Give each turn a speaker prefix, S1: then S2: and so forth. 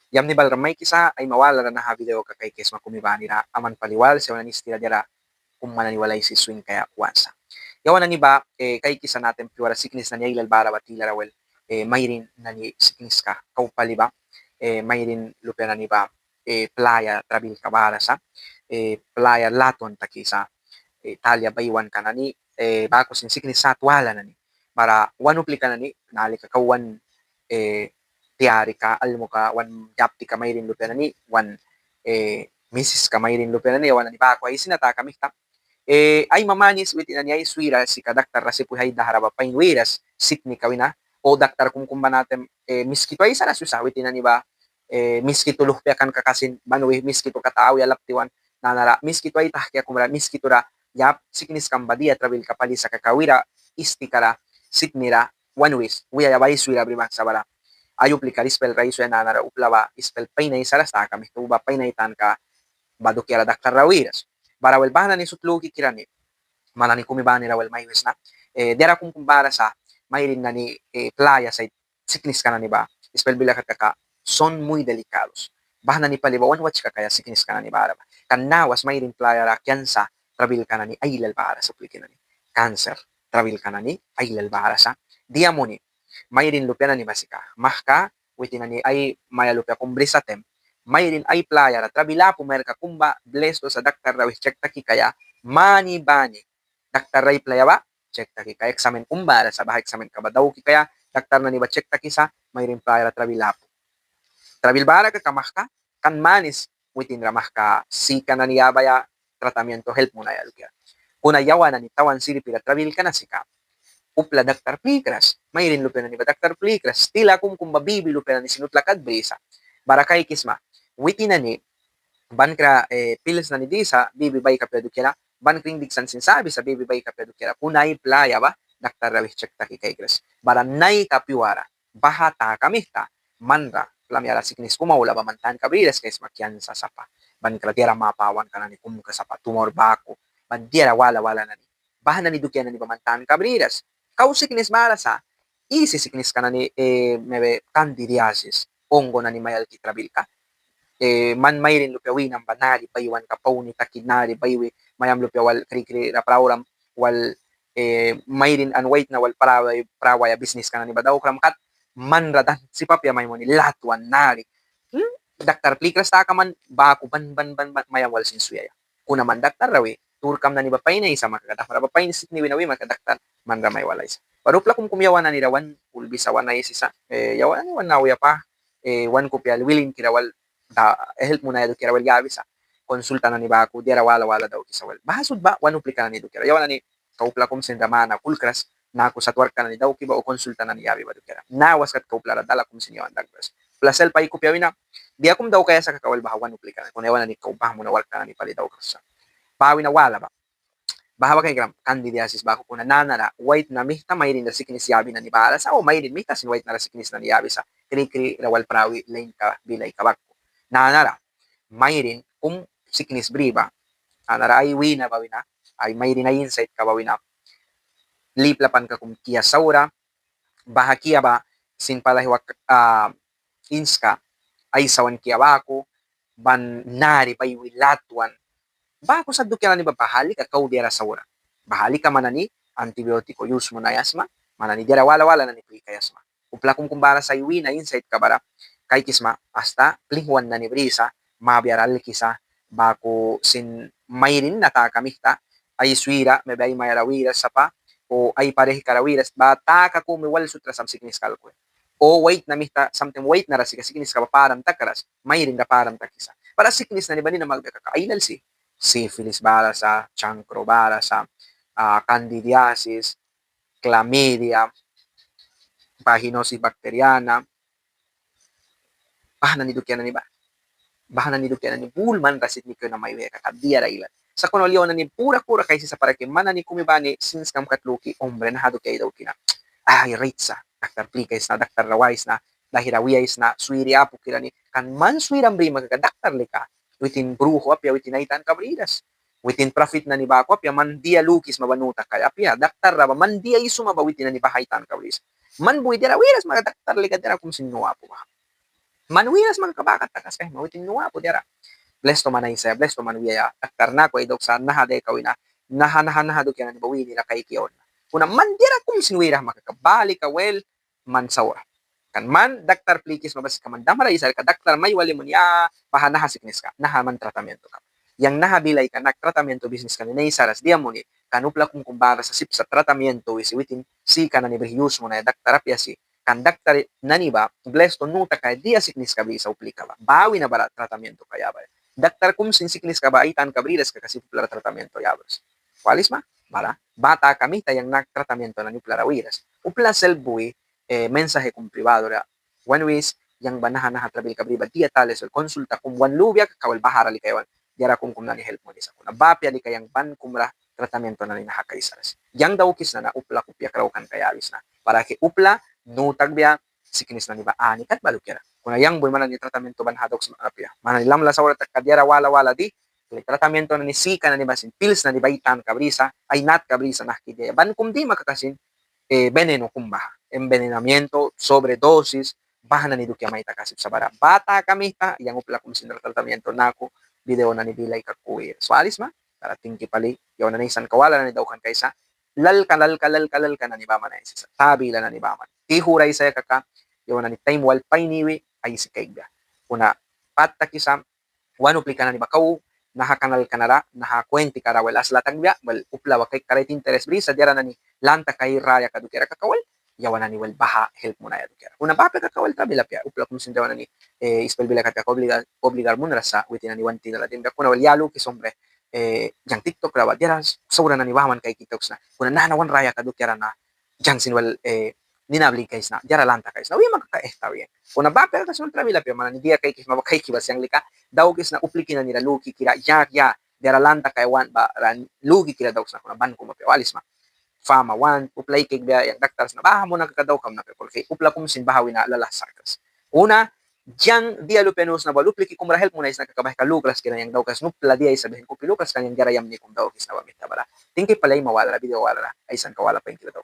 S1: Yam ni balramay kisa ay mawala na ha video ka kay kes makumibani ra aman paliwal sa wala ni stila dira kung mananiwalay si swing kaya kuwansa. Yawan na ni ba kay kisa natin piwara siknis na niya ilalbara batila rawel mayrin na ni siknis ka kaupali ba mayrin lupa na ni ba playa trabil kabara sa playa laton takisa Italia baywan ka na ni bako sin siknis sa twala na ni para wanupli ka na ni nali ka kawan tiari ka almo ka wan yapti ka mayrin lupa na ni wan misis ka mayrin lupa na ni wan na ni bako ay sinata kami ta ay mamanis wit ina niya iswira si ka daktar rasi puhay daharaba pain wiras sikni kawina o daktar kung kumba natin miskito ay sana susa wit ina ni ba miskito luhpya kan kakasin banwi miskito kataaw yalaptiwan nanara miskito ay tahkya kumra miskito ra yap siknis kambadia travel kapali sa kakawira istikara siknira one ways wiya yabay suira brima sabara ayo plikar spell raiso nanara uplaba spell painay saras ta kami tuba painay tan ka badukya daktar rawiras barawel bahana ni sutlugi kirani malani kumibani rawel maywes na dera kung kumbara sa mayrin na ni playa sa siknis ka na ni ba spell bila ka son muy delicados bahana ni palibawan watch ka kaya siknis ka na ni bara kan nawas mayrin playa ra kyansa trabil ka na ni ailal bara sa plikin na ni cancer trabil ka na ni ailal bara sa diamoni mayrin lupya na ni basika mahka witin na ni ay maya lupya kumbrisatem mayrin ay playa ra trabila pumer ka kumba blesto sa daktar rawi check taki kaya mani bani daktar ray playa ba check taki kaya eksamen kumbara sa bahay eksamen ka ba daw ki kaya daktar na ni ba check taki sa mayrin playa ra trabila trabil bara ka kamah ka kan manis witin ramah ka si ka na niya baya tratamiento help mo na yal kaya kuna yawa na ni tawan siri pila trabil ka na sika upla daktar plikras mayrin lupa na ni ba daktar plikras tila kung babibi lupa na ni sinutlakad brisa barakay kisma witin na ni bankra pilis na ni disa bibi bay kapedu kila bankring diksan sinsabi sa bibi bay kapedu kila kunay playa ba daktar rawih cek taki kay gres baranay kapiwara bahata kamihta manra lamyara siknis kumaula ba mantan kabriles kay smakyan sa sapa bankra tira mapawan ka na ni kumuka sapa tumor bako bandiera wala wala na ni bahan na ni dukyan na ni bamantan kabriles kau siknis mara sa isi siknis ka na ni mebe candidiasis ongo na ni mayal kitrabil ka man mayrin lupya winang banari paywan ka pauni takinari baywi mayam lupya wal kri raprawram wal mayrin an wait na wal praway business ka na ni badaw kram kat man radan si papya may mo ni latwan nari daktar plikras ta ka man baku ban mayam wal sinsuya kuna man daktar rawi turkam na ni bapay na isa makakadaktar para bapay ni sikni winawi makadaktar man ramay walay isa parupla kung kumyawan na ni rawan ulbi sa wanay sisa yawan ni wan nawya pa wan kupyal willing kirawal help mo na edu kira wel gabi sa konsulta na ni baku diara wala wala daw kisa wel bahasud ba wanu plika na ni edu kira yawan na ni kaupla kum sin ramana kulkras na ako sa twarka na ni daw kiba o konsulta na ni yabi ba edu kira nawas kat kaupla ra dala kum sin yawan dagras plasel pa ikupya wina di akum daw kaya sa kakawal baha wanu plika na kun yawan na ni kaupah mo na walka na ni pali daw kasa pawi na wala ba bahawa kay gram candidiasis bako kuna nanara white na mihta mayrin na sikinis yabi na ni bara sa o mayrin mihta sin white na sikinis na ni yabi sa kri rawal prawi lane ka bilay kabak nanara mayrin kung sickness briba anara ay wina bawina ay mayrin na insight ka bawina liplapan ka kung kia saura bahakia ba sin palahiwak inska ay sawan kia bako ban nari bay wilatuan bako sa dukya ni babahali ka kau diara saura bahali ka manani antibiotiko use mo na yasma manani diara wala wala na ni yasma upla kung kumbara sa iwina insight ka bara kay kisma hasta plingwan na ni brisa mabiaral kisa bako sin mayrin natakamihta ay suira may bay mayarawiras sa pa o ay parehi karawiras bata ka kumiwal sutra sam siknis kalko o wait na mihta something wait na rasi siknis ka param takaras mayrin da param takisa para siknis na ni bani na magkakailal si syphilis bara sa chancro bara sa candidiasis chlamydia vaginosis bacteriana bahanan ni dukyan na ni ba bahanan ni dukyan na ni bulman rasit ni na may weka kadia ra ilan sa kunolyo na ni pura kaysi sa parake mana ni kumibani since kam katluki ombre na hado kay daw kina ay ritsa daktar plikais na daktar rawais na dahirawiais na suiri apo kila ni kan man suiram bri magkadaktar lika within bruho apya within aitan kabridas within profit na ni bako apya man dia lukis mabanuta kay apya daktar raba man dia isu mabawitin na ni bahaitan kabris man buy dira wiras magkadaktar lika dira kum sinno apo ba Manuiras magkabakat takas kay mawiting nuwa po dira. Bless to manay saya, bless to manuya. Aktar na ko idok sa naha de kawina. Naha do kaya ni bawi nila kay kiyon. Kuna man dira kung sinuwira makakabali ka well man sawa. Kan man daktar plikis mabas ka man damara isal ka daktar may wali mo niya pahanaha siknis ka. Naha man tratamento ka. Yang nahabilay ka nagtratamento business ka ni saras dia mo ni kanupla kung kumbara sa sip sa tratamento isi witin si ka na ni behiyus mo na daktar apya si conductor naniba bless to nuta kay dia siknis ka sa upli ka ba bawi na bara tratamento kaya ba daktar kum sin siknis ka ba itan kabridas ka kasi pula tratamento yabos walis ma bara bata kami tayang nagtratamento na ni pula rawiras upla selbuy mensahe kum privado ra one ways yang banahan na hatrabil kabriba dia tales konsulta kum wan lubya kawal bahara li kayawan diara kum nani help mo disa kuna bapya di kayang ban kumra tratamento na ni nakakaisaras yang daw kis na upla kupya kraukan kaya alis na para ke upla no tagbiya sikinis na ni ba ani kat baluk yara kuna yang boy manan ni tratamento ban hadok sa apya manan lam la sawra takadiara wala di tratamento na ni sika na ni basin pills na ni baitan kabrisa ay nat kabrisa na kide ban kum di makakasin veneno kumba envenenamiento sobredosis bahan na ni dukya may takasip sa bara bata kami ta yang upla kum sin tratamento nako video na ni bilay kakuir so alis ma para tingki pali yaw na ni san kawala na ni daw kan kaysa lal ka na ni baman ay sa tabi la na ni baman ihuray saya kaka yaw na ni time wal painiwi ay si kaigda una patta kisam wano plika na ni bakaw nahakanal kanara nahakwenti kara wal asla tagbiya wal upla wa kay karet interes brisa diara na ni lanta kay raya kadukera kakawal yawan na ni wal baha help mo na yadukera una pape kakawal tabila pya upla kung sindawan na ni ispel bila kata obligar mo na sa witin na ni wanti na latin kuna wal yalu kisombre yang TikTok rawa diara sobra na ni baman kay TikToks na kuna nanawan raya kadukera na jang sinwal ninabli guys na diara lanta guys na wi makakaehtaw yan kuna bape kasun trabila pya mana ni dia kay kis mabakay kibas yang lika daw kis na upliki na nila luki kira ya diara lanta kay wan ba ran lugi kira daw sa kuna ban ko mapiwalis ma fama wan uplay kay biya yang daktar na baha mo nakakadaw kam na kay upla kum sin bahawi na lalasakas una Diyan dia lupenus na balupli ki kumra help mo na is nakakabah ka luklas kina yang daw kas nupla dia isabihin ko piluklas kanyang garayam ni kum daw kis na wamit tabara tingki palay mawala video wala ay san kawala pa yung daw